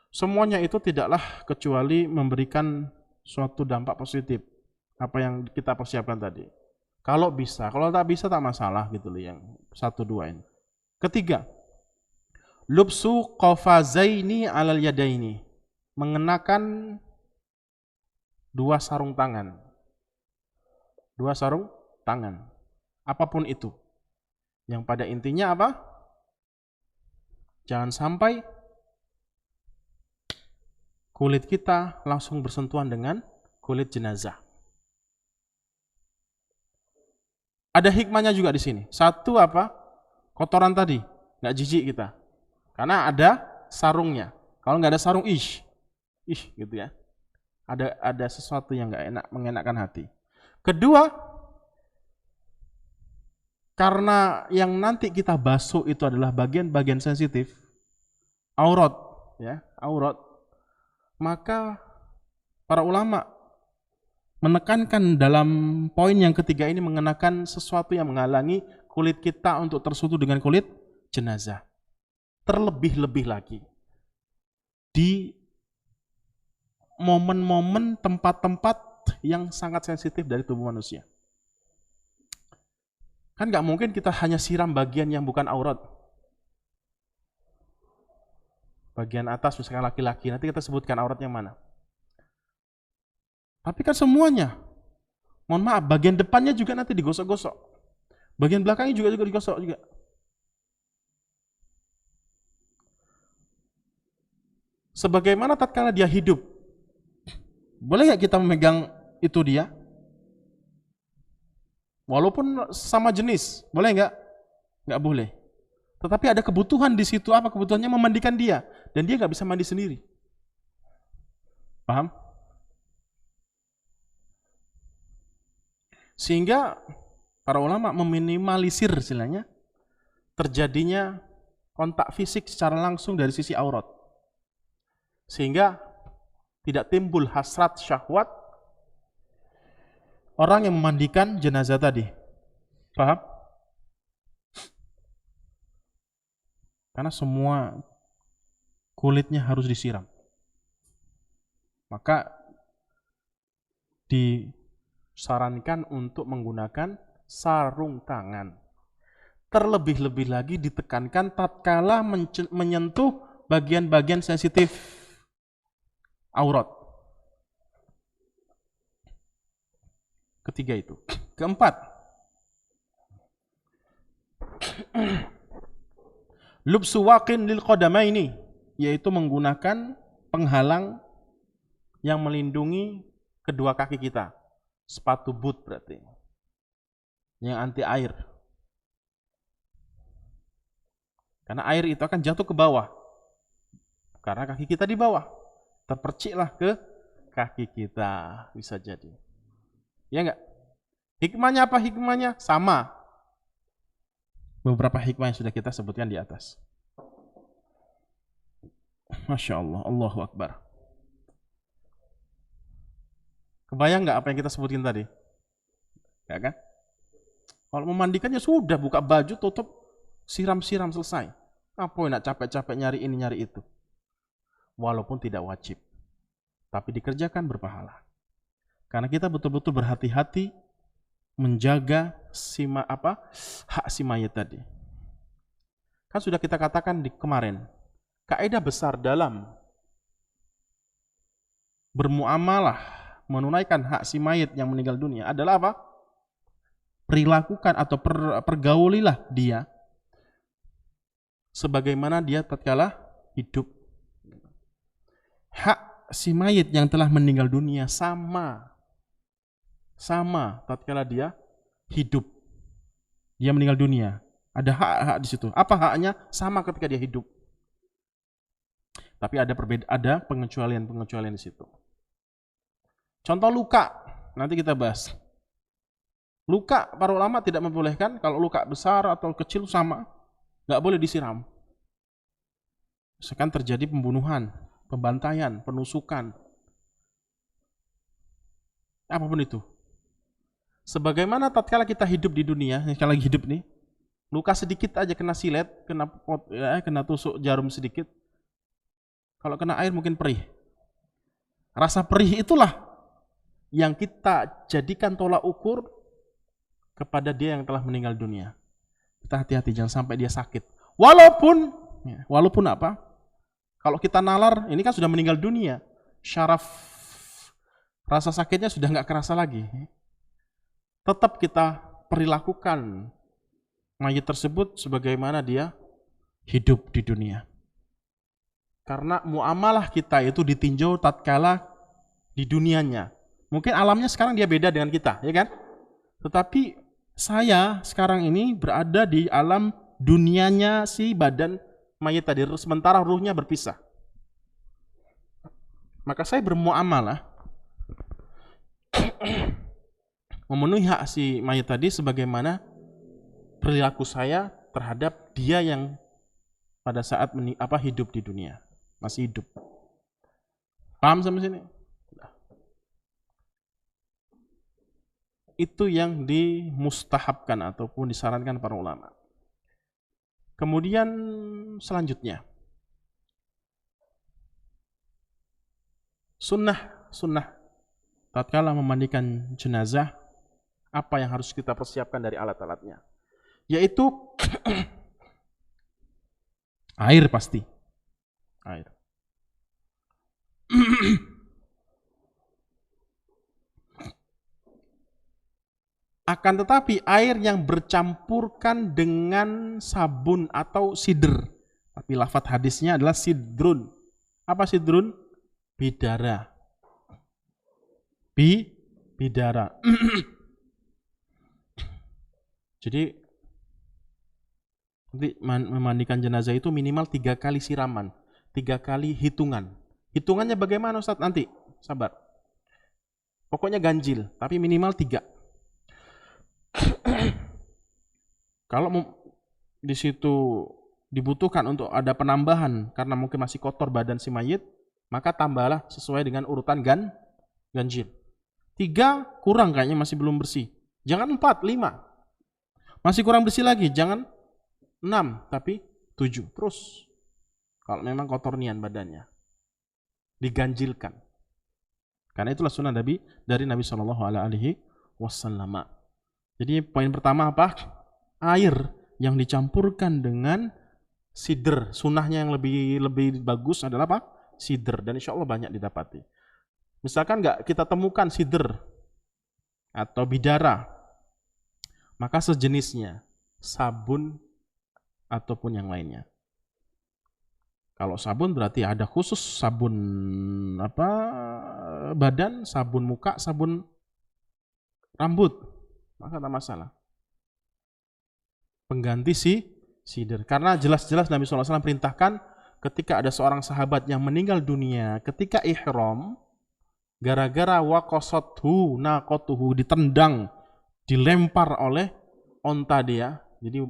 Semuanya itu tidaklah kecuali memberikan suatu dampak positif apa yang kita persiapkan tadi. Kalau bisa, kalau tak bisa tak masalah gitu loh, yang 1-2 ini. Ketiga, lubsu qafazaini alal yadaini, mengenakan 2 sarung tangan. 2 sarung tangan. Apapun itu. Yang pada intinya apa? Jangan sampai kulit kita langsung bersentuhan dengan kulit jenazah. Ada hikmahnya juga di sini. 1 apa? Kotoran tadi, nggak jijik kita. Karena ada sarungnya. Kalau nggak ada sarung, gitu ya. Ada sesuatu yang nggak enak, mengenakkan hati. Kedua, karena yang nanti kita basuh itu adalah bagian-bagian sensitif, aurat, maka para ulama menekankan dalam poin yang ketiga ini mengenakan sesuatu yang menghalangi kulit kita untuk tersentuh dengan kulit jenazah. Terlebih-lebih lagi di momen-momen tempat-tempat yang sangat sensitif dari tubuh manusia. Kan nggak mungkin kita hanya siram bagian yang bukan aurat. Bagian atas misalkan laki-laki, nanti kita sebutkan aurat yang mana. Tapi kan semuanya. Mohon maaf, bagian depannya juga nanti digosok-gosok. Bagian belakangnya juga digosok juga. Sebagaimana tatkala dia hidup, boleh nggak kita memegang itu dia? Walaupun sama jenis, boleh nggak? Nggak boleh. Tetapi ada kebutuhan di situ, apa kebutuhannya? Memandikan dia, dan dia nggak bisa mandi sendiri. Paham? Sehingga para ulama meminimalisir istilahnya terjadinya kontak fisik secara langsung dari sisi aurat. Sehingga tidak timbul hasrat syahwat orang yang memandikan jenazah tadi. Paham? Karena semua kulitnya harus disiram. Maka disarankan untuk menggunakan sarung tangan. Terlebih-lebih lagi ditekankan tatkala menyentuh bagian-bagian sensitif aurat. Ketiga itu. Keempat, lubsu waqin lil qadamaini, yaitu menggunakan penghalang yang melindungi kedua kaki kita. Sepatu boot berarti. Yang anti air. Karena air itu akan jatuh ke bawah. Karena kaki kita di bawah. Terperciklah ke kaki kita. Bisa jadi. Ya enggak? Hikmahnya apa? Hikmahnya sama. Beberapa hikmah yang sudah kita sebutkan di atas. Masya Allah, Allahu Akbar. Kebayang nggak apa yang kita sebutin tadi? Ya kan? Kalau memandikannya sudah, buka baju, tutup, siram-siram, selesai. Apa yang nak capek-capek nyari ini, nyari itu. Walaupun tidak wajib. Tapi dikerjakan berpahala. Karena kita betul-betul berhati-hati menjaga hak si mayit tadi. Kan sudah kita katakan kemarin, kaidah besar dalam bermuamalah menunaikan hak si mayit yang meninggal dunia adalah apa? Perilakukan atau pergaulilah dia sebagaimana dia tatkala hidup. Hak si mayit yang telah meninggal dunia sama tatkala dia hidup. Dia meninggal dunia. Ada hak-hak di situ. Apa haknya? Sama ketika dia hidup. Tapi ada pengecualian di situ. Contoh luka, nanti kita bahas. Luka, para ulama tidak membolehkan, kalau luka besar atau kecil sama, nggak boleh disiram. Misalkan terjadi pembunuhan, pembantaian, penusukan, apapun itu. Sebagaimana tatkala kita hidup di dunia, kalau lagi hidup nih, luka sedikit aja kena silet, kena tusuk jarum sedikit, kalau kena air mungkin perih. Rasa perih itulah yang kita jadikan tolak ukur kepada dia yang telah meninggal dunia. Kita hati-hati jangan sampai dia sakit. Walaupun apa? Kalau kita nalar, ini kan sudah meninggal dunia. Syaraf rasa sakitnya sudah nggak kerasa lagi. Tetap kita perilakukan mayit tersebut sebagaimana dia hidup di dunia. Karena muamalah kita itu ditinjau tatkala di dunianya. Mungkin alamnya sekarang dia beda dengan kita, ya kan? Tetapi saya sekarang ini berada di alam dunianya si badan mayit tadi, sementara ruhnya berpisah. Maka saya bermuamalah memenuhi hak si mayit tadi sebagaimana perilaku saya terhadap dia yang pada saat hidup di dunia, masih hidup. Paham sampai sini? Itu yang dimustahabkan ataupun disarankan para ulama. Kemudian selanjutnya, sunnah tatkala memandikan jenazah, apa yang harus kita persiapkan dari alat-alatnya? Yaitu air pasti. Air. Akan tetapi air yang bercampurkan dengan sabun atau sidr. Tapi lafadz hadisnya adalah sidrun. Apa sidrun? Bidara. Bidara. Jadi Nanti memandikan jenazah itu minimal 3 kali siraman, 3 kali hitungan. Hitungannya bagaimana Ustaz? Nanti, sabar. Pokoknya ganjil, tapi minimal 3. Kalau di situ dibutuhkan untuk ada penambahan karena mungkin masih kotor badan si mayit, maka tambahlah sesuai dengan urutan ganjil. 3 kurang kayaknya masih belum bersih. Jangan 4, 5. Masih kurang bersih lagi, jangan 6, tapi 7. Terus. Kalau memang kotor nian badannya. Diganjilkan. Karena itulah sunnah Nabi dari Nabi SAW. Jadi poin pertama apa? Air yang dicampurkan dengan sidr. Sunnahnya yang lebih bagus adalah apa? Sidr. Dan insya Allah banyak didapati. Misalkan nggak kita temukan sidr atau bidara, maka sejenisnya sabun ataupun yang lainnya. Kalau sabun berarti ada khusus sabun badan, sabun muka, sabun rambut, maka tak masalah. Pengganti sidr. Karena jelas-jelas Nabi SAW perintahkan ketika ada seorang sahabat yang meninggal dunia ketika ihram, gara-gara waqasathu naqatuhu, ditendang, dilempar oleh onta dia, jadi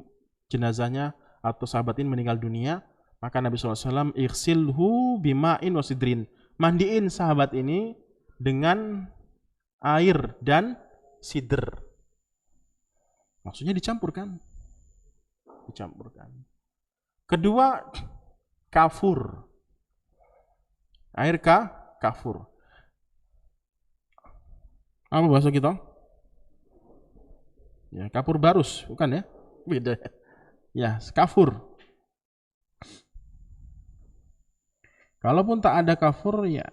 jenazahnya atau sahabat ini meninggal dunia, maka Nabi SAW ighsilhu bima'in wasidrin, mandiin sahabat ini dengan air dan sidr. Maksudnya dicampurkan. Kedua, kafur. Air kafur. Apa bahasa kita? Ya, kafur barus, bukan ya? Beda. Ya, kafur. Kalaupun tak ada kafur, ya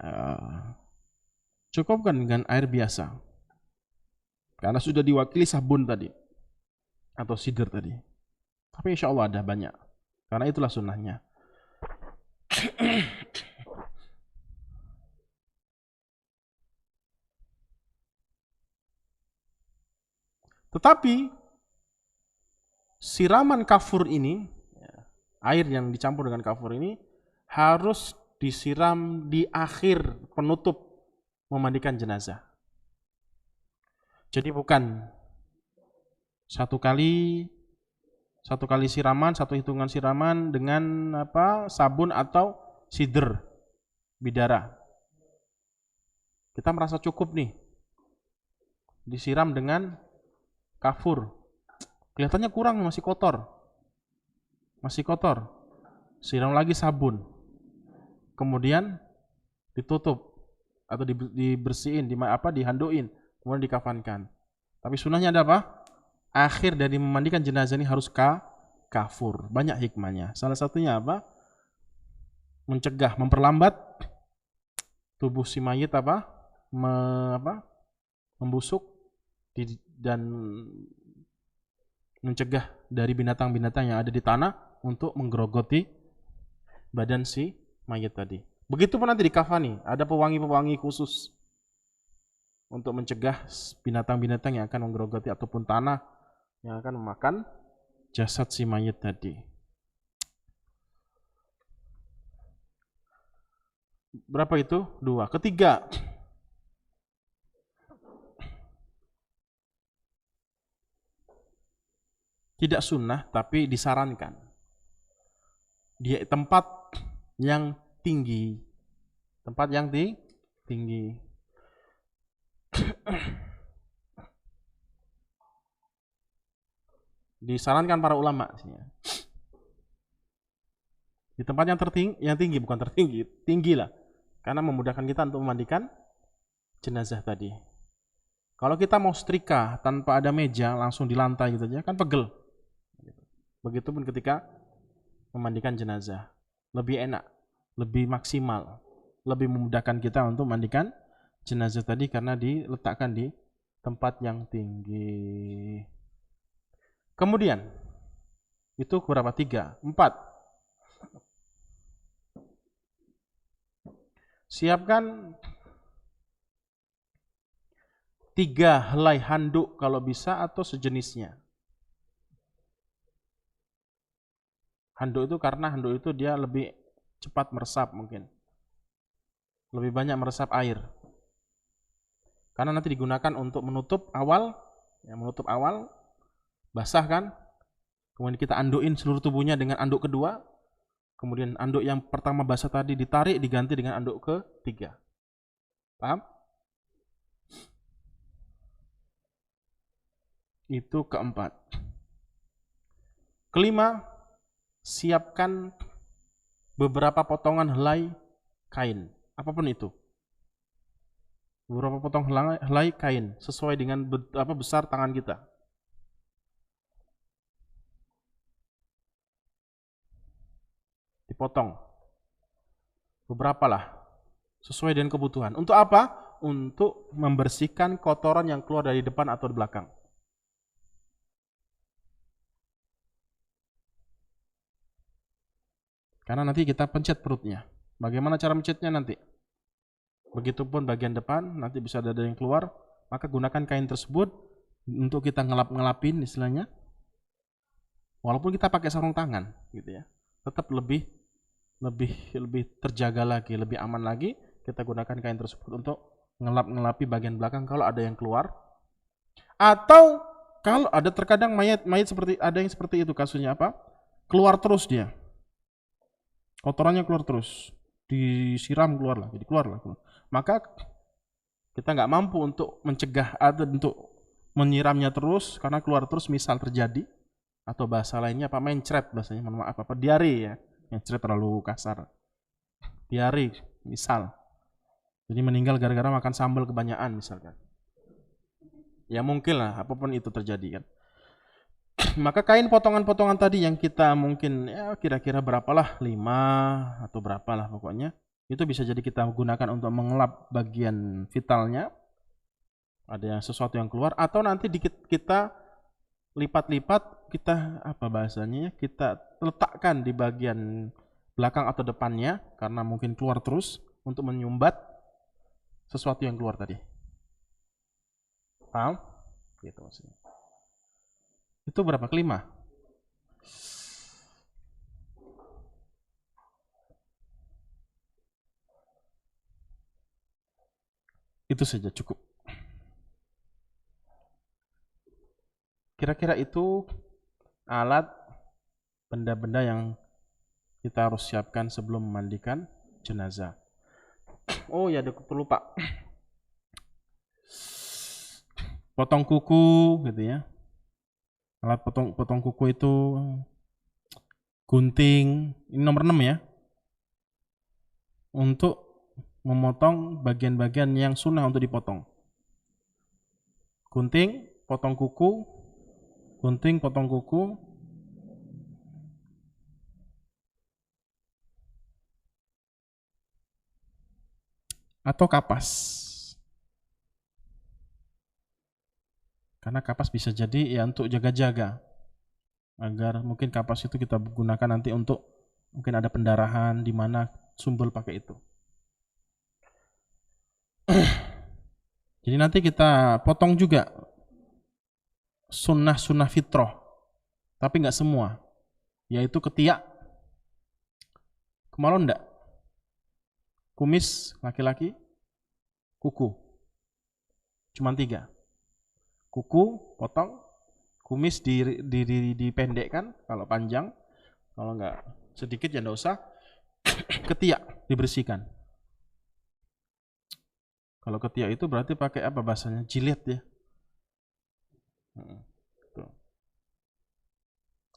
cukupkan dengan air biasa. Karena sudah diwakili sabun tadi. Atau sidr tadi. Tapi insya Allah ada banyak. Karena itulah sunnahnya. Tetapi siraman kafur ini, air yang dicampur dengan kafur ini harus disiram di akhir penutup memandikan jenazah. Jadi bukan satu kali siraman, satu hitungan siraman dengan sabun atau sidr bidara. Kita merasa cukup nih, disiram dengan kafur, kelihatannya kurang, masih kotor, siram lagi sabun, kemudian ditutup atau dibersihin, dihanduin, kemudian dikafankan. Tapi sunnahnya ada apa? Akhir dari memandikan jenazah ini harus kafur. Banyak hikmahnya. Salah satunya apa? Mencegah, memperlambat tubuh si mayit membusuk dan mencegah dari binatang-binatang yang ada di tanah untuk menggerogoti badan si mayit tadi. Begitupun nanti dikafani, ada pewangi-pewangi khusus untuk mencegah binatang-binatang yang akan menggerogoti ataupun tanah yang akan memakan jasad si mayit tadi. Berapa itu? 2. Ketiga, tidak sunnah tapi disarankan. Di tempat yang tinggi. Disarankan para ulama di tempat yang tinggi, bukan tertinggi, tinggi lah, karena memudahkan kita untuk memandikan jenazah tadi. Kalau kita mau setrika tanpa ada meja, langsung di lantai gitu aja, kan pegel. Begitupun ketika memandikan jenazah, lebih enak, lebih maksimal, lebih memudahkan kita untuk memandikan jenazah tadi karena diletakkan di tempat yang tinggi. Kemudian itu berapa? 3, 4. Siapkan 3 helai handuk kalau bisa atau sejenisnya. Handuk itu karena handuk itu dia lebih cepat meresap mungkin. Lebih banyak meresap air. Karena nanti digunakan untuk menutup awal, ya menutup awal, basah kan. Kemudian kita andukin seluruh tubuhnya dengan anduk kedua. Kemudian anduk yang pertama basah tadi ditarik, diganti dengan anduk ketiga. Paham? Itu keempat. Kelima, siapkan beberapa potongan helai kain, apapun itu. Beberapa potong helai kain sesuai dengan besar tangan kita. Dipotong. Beberapa lah, sesuai dengan kebutuhan. Untuk apa? Untuk membersihkan kotoran yang keluar dari depan atau di belakang. Karena nanti kita pencet perutnya. Bagaimana cara mencetnya nanti? Begitupun bagian depan, nanti bisa ada yang keluar, maka gunakan kain tersebut untuk kita ngelap-ngelapin istilahnya. Walaupun kita pakai sarung tangan, gitu ya, tetap lebih terjaga lagi, lebih aman lagi. Kita gunakan kain tersebut untuk ngelap-ngelapi bagian belakang kalau ada yang keluar. Atau kalau ada terkadang mayat seperti ada yang seperti itu kasusnya apa? Keluar terus dia. Kotorannya keluar terus, disiram keluar lah, jadi keluar lah. Maka kita nggak mampu untuk mencegah atau untuk menyiramnya terus karena keluar terus, misal terjadi atau bahasa lainnya apa, mencret bahasanya, mohon maaf, apa diare ya, mencret terlalu kasar, diare misal, jadi meninggal gara-gara makan sambal kebanyakan misalkan, ya mungkin lah apapun itu terjadi kan. Maka kain potongan-potongan tadi yang kita mungkin ya kira-kira berapalah, 5 atau berapalah pokoknya, itu bisa jadi kita gunakan untuk mengelap bagian vitalnya, ada yang sesuatu yang keluar, atau nanti kita lipat-lipat, kita apa bahasanya, kita letakkan di bagian belakang atau depannya karena mungkin keluar terus, untuk menyumbat sesuatu yang keluar tadi. Paham? Gitu maksudnya. Itu berapa? Kelima. Itu saja cukup. Kira-kira itu alat, benda-benda yang kita harus siapkan sebelum memandikan jenazah. Oh ya, perlu Pak. Potong kuku gitu ya. Alat potong kuku itu gunting, ini nomor 6 ya. Untuk memotong bagian-bagian yang sunnah untuk dipotong. Gunting, potong kuku, gunting, potong kuku. Atau kapas. Karena kapas bisa jadi ya untuk jaga-jaga. Agar mungkin kapas itu kita gunakan nanti untuk mungkin ada pendarahan di mana sumbul pakai itu. Jadi nanti kita potong juga sunnah fitrah, tapi nggak semua, yaitu ketiak, kemaluan enggak, kumis laki-laki, kuku, cuma 3. Kuku potong, kumis dipendekkan kalau panjang, kalau enggak sedikit ya enggak usah. Ketiak dibersihkan. Kalau ketiak itu berarti pakai apa bahasanya? Jilet ya.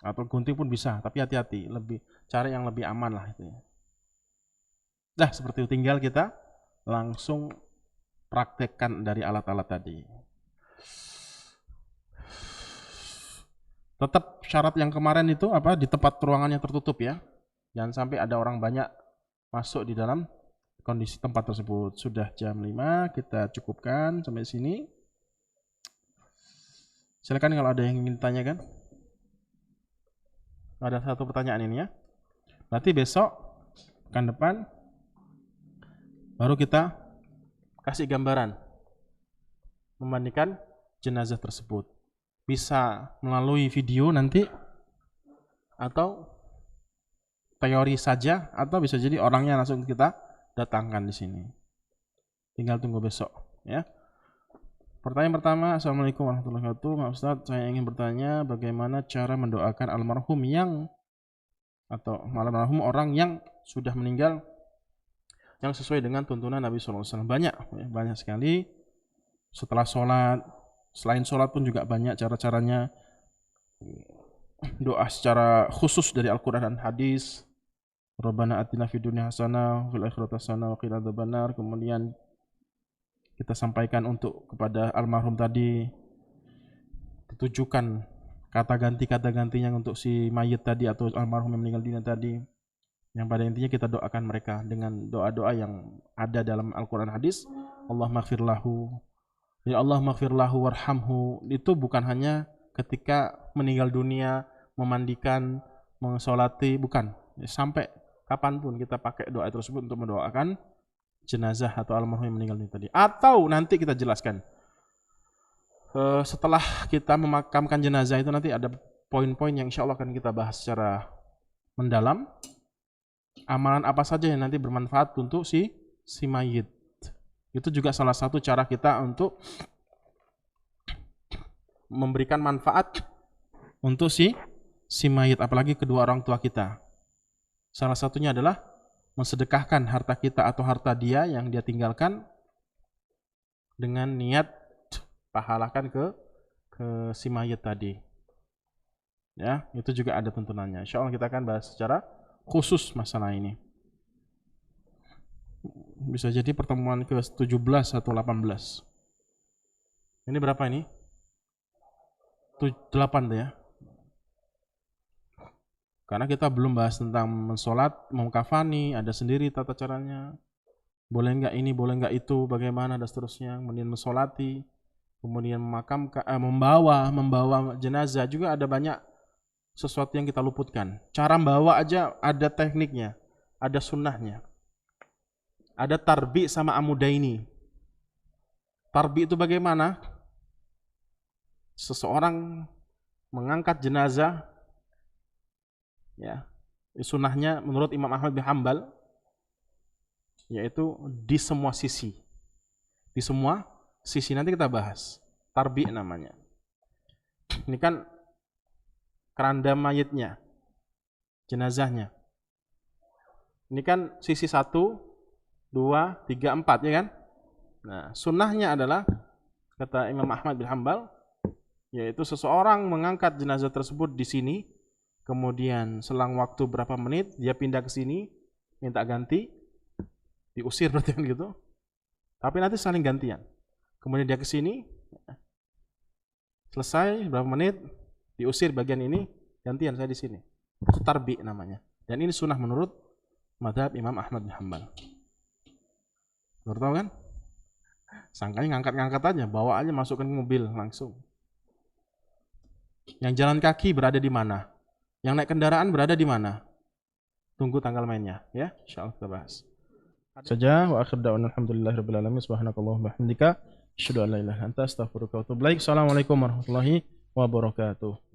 Atau gunting pun bisa, tapi hati-hati, cari yang lebih aman lah itu ya. Nah, seperti itu, tinggal kita langsung praktekkan dari alat-alat tadi. Tetap syarat yang kemarin itu apa, di tempat ruangan yang tertutup ya. Jangan sampai ada orang banyak masuk di dalam kondisi tempat tersebut. Sudah jam 5, kita cukupkan sampai sini. Silakan kalau ada yang ingin ditanyakan. Ada satu pertanyaan ini ya. Berarti besok, pekan depan, baru kita kasih gambaran memandikan jenazah tersebut. Bisa melalui video nanti, atau teori saja atau bisa jadi orangnya langsung kita datangkan di sini. Tinggal tunggu besok ya. Pertanyaan pertama, Assalamualaikum warahmatullahi wabarakatuh. Pak Ustadz, saya ingin bertanya bagaimana cara mendoakan almarhum orang yang sudah meninggal yang sesuai dengan tuntunan Nabi SAW. Banyak sekali. Setelah sholat, selain sholat pun juga banyak cara-caranya. Doa secara khusus dari Al-Quran dan hadis. Rabbana atina fid dunya hasanah wa fil akhirati hasanah wa qina adzabannar. Kemudian kita sampaikan untuk kepada almarhum tadi, ditujukan kata gantinya untuk si mayit tadi atau almarhum yang meninggal dunia tadi. Yang pada intinya kita doakan mereka dengan doa-doa yang ada dalam Al-Quran hadis. Allah maghfir lahu, ya Allah maghfir lahu warhamhu. Itu bukan hanya ketika meninggal dunia, memandikan, mensolati, bukan. Sampai kapanpun kita pakai doa tersebut untuk mendoakan jenazah atau almarhum yang meninggal dunia tadi. Atau nanti kita jelaskan. Setelah kita memakamkan jenazah itu nanti ada poin-poin yang insya Allah akan kita bahas secara mendalam. Amalan apa saja yang nanti bermanfaat untuk si mayit. Itu juga salah satu cara kita untuk memberikan manfaat untuk si mayit, apalagi kedua orang tua kita. Salah satunya adalah mensedekahkan harta kita atau harta dia yang dia tinggalkan dengan niat pahalakan ke si mayit tadi. Ya, itu juga ada tuntunannya. Insya Allah kita akan bahas secara khusus masalah ini. Bisa jadi pertemuan ke-17 atau 18. Ini berapa ini? 8 deh ya. Karena kita belum bahas tentang mensolat, mengkafani, ada sendiri tata caranya. Boleh enggak ini, boleh enggak itu, bagaimana dan seterusnya. Kemudian mensolati, kemudian memakamkan, membawa jenazah juga ada banyak sesuatu yang kita luputkan. Cara membawa aja ada tekniknya, ada sunnahnya. Ada tarbi sama amudaini. Tarbi itu bagaimana? Seseorang mengangkat jenazah, ya, sunnahnya menurut Imam Ahmad bin Hanbal, yaitu di semua sisi. Di semua sisi nanti kita bahas. Tarbi namanya. Ini kan keranda mayitnya, jenazahnya. Ini kan sisi 1, 2, 3, 4 ya kan? Nah, sunnahnya adalah kata Imam Ahmad bin Hanbal, yaitu seseorang mengangkat jenazah tersebut di sini, kemudian selang waktu berapa menit dia pindah ke sini, minta ganti, diusir berarti kan gitu. Tapi nanti saling gantian. Kemudian dia ke sini, selesai berapa menit, diusir bagian ini, gantian saya di sini. Itu tarbi namanya. Dan ini sunnah menurut mazhab Imam Ahmad bin Hanbal. Baru tahu kan? Sangkanya ngangkat-ngangkat aja, bawa aja masukkan ke mobil langsung. Yang jalan kaki berada di mana? Yang naik kendaraan berada di mana? Tunggu tanggal mainnya, ya. Insyaallah kita bahas. Saja wa akhir da'wana alhamdulillahirabbil alamin subhanakallahumma wa bihamdika asyhadu an la ilaha illa anta astaghfiruka wa atubu ilaik. Assalamualaikum warahmatullahi wabarakatuh.